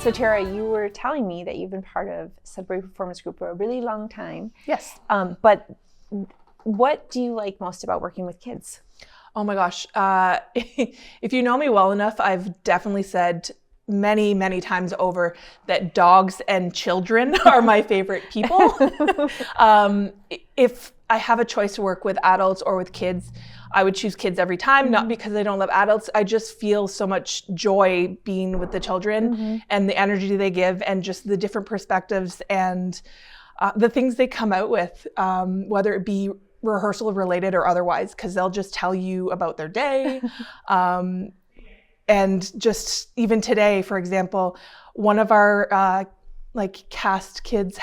So Tara, you were telling me that you've been part of Sudbury Performance Group for a really long time. Yes. But what do you like most about working with kids? Oh my gosh. If you know me well enough, I've definitely said many, many times over that dogs and children are my favorite people. If I have a choice to work with adults or with kids, I would choose kids every time, not because I don't love adults. I just feel so much joy being with the children and the energy they give and just the different perspectives and the things they come out with, whether it be rehearsal related or otherwise, because they'll just tell you about their day. And just even today, for example, one of our cast kids,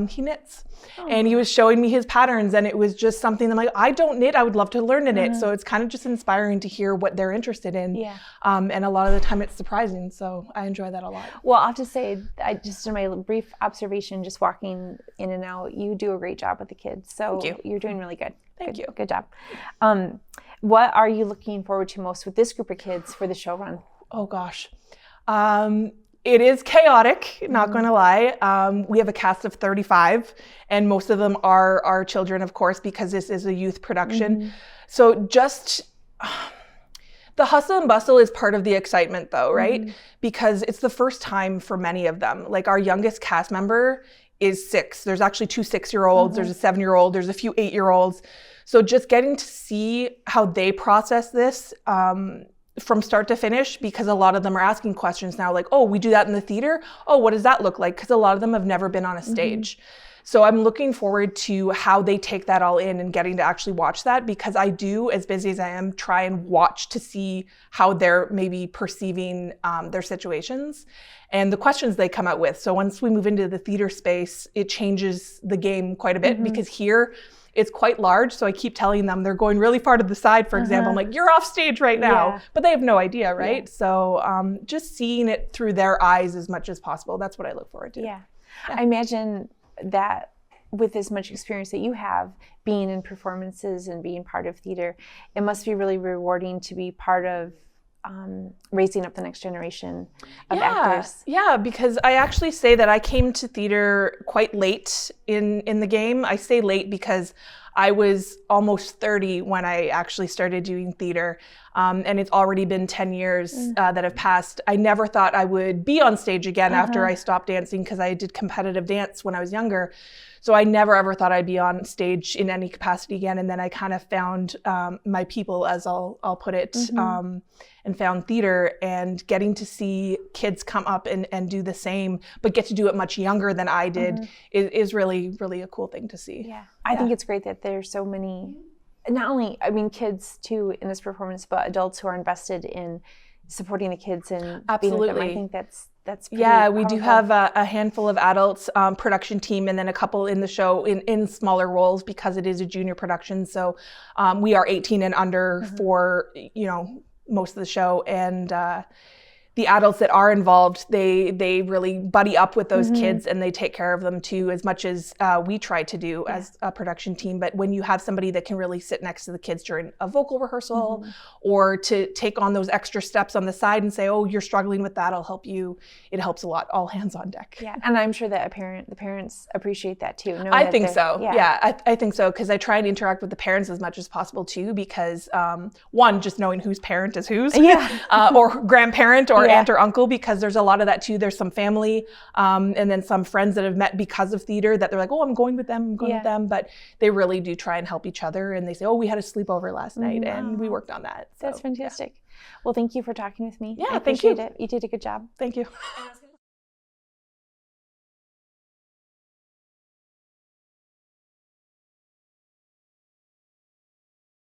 he knits. And he was showing me his patterns, and it was just something I'm like, I don't knit, I would love to learn to knit. So it's kind of just inspiring to hear what they're interested in. Yeah. And a lot of the time it's surprising, so I enjoy that a lot. Well, I'll have to say, I just in my brief observation, just walking in and out, you do a great job with the kids. So you're doing really good. Thank you. Good job. What are you looking forward to most with this group of kids for the show run? Oh gosh. It is chaotic, not going to lie. We have a cast of 35, and most of them are our children, of course, because this is a youth production. So just the hustle and bustle is part of the excitement, though, right? Because it's the first time for many of them. Like our youngest cast member is 6. There's actually 2 6-year-olds. There's a 7-year-old. There's a few 8-year-olds. So just getting to see how they process this from start to finish, because a lot of them are asking questions now like, oh, we do that in the theater? Oh, what does that look like? Because a lot of them have never been on a stage. So I'm looking forward to how they take that all in and getting to actually watch that, because I do, as busy as I am, try and watch to see how they're maybe perceiving their situations and the questions they come out with. So once we move into the theater space, it changes the game quite a bit, because here it's quite large. So I keep telling them they're going really far to the side, for example. I'm like, you're off stage right now, but they have no idea, right? So just seeing it through their eyes as much as possible. That's what I look forward to. Yeah. I imagine that with as much experience that you have being in performances and being part of theater, it must be really rewarding to be part of raising up the next generation of actors. Yeah, because I actually say that I came to theater quite late in the game. I say late because I was almost 30 when I actually started doing theater, and it's already been 10 years that have passed. I never thought I would be on stage again after I stopped dancing, because I did competitive dance when I was younger. So I never ever thought I'd be on stage in any capacity again. And then I kind of found my people, as I'll put it, and found theater, and getting to see kids come up and do the same, but get to do it much younger than I did is really, really a cool thing to see. Yeah, I think it's great that there's so many, not only, kids too in this performance, but adults who are invested in supporting the kids and being with them. I think that's pretty powerful. We do have a handful of adults, production team, and then a couple in the show in smaller roles, because it is a junior production. So we are 18 and under for most of the show, and the adults that are involved, they really buddy up with those kids, and they take care of them too, as much as we try to do as a production team. But when you have somebody that can really sit next to the kids during a vocal rehearsal, or to take on those extra steps on the side and say, oh, you're struggling with that, I'll help you, it helps a lot. All hands on deck. Yeah, and I'm sure that the parents appreciate that too. I think so. Yeah, I think so, because I try and interact with the parents as much as possible too, because one, just knowing whose parent is whose, or grandparent or aunt or uncle, because there's a lot of that too. There's some family and then some friends that have met because of theater that they're like, oh, I'm going with them, but they really do try and help each other, and they say, oh, we had a sleepover last night and we worked on that. So, that's fantastic. Well, thank you for talking with me. Yeah, I appreciate it. You did a good job. Thank you.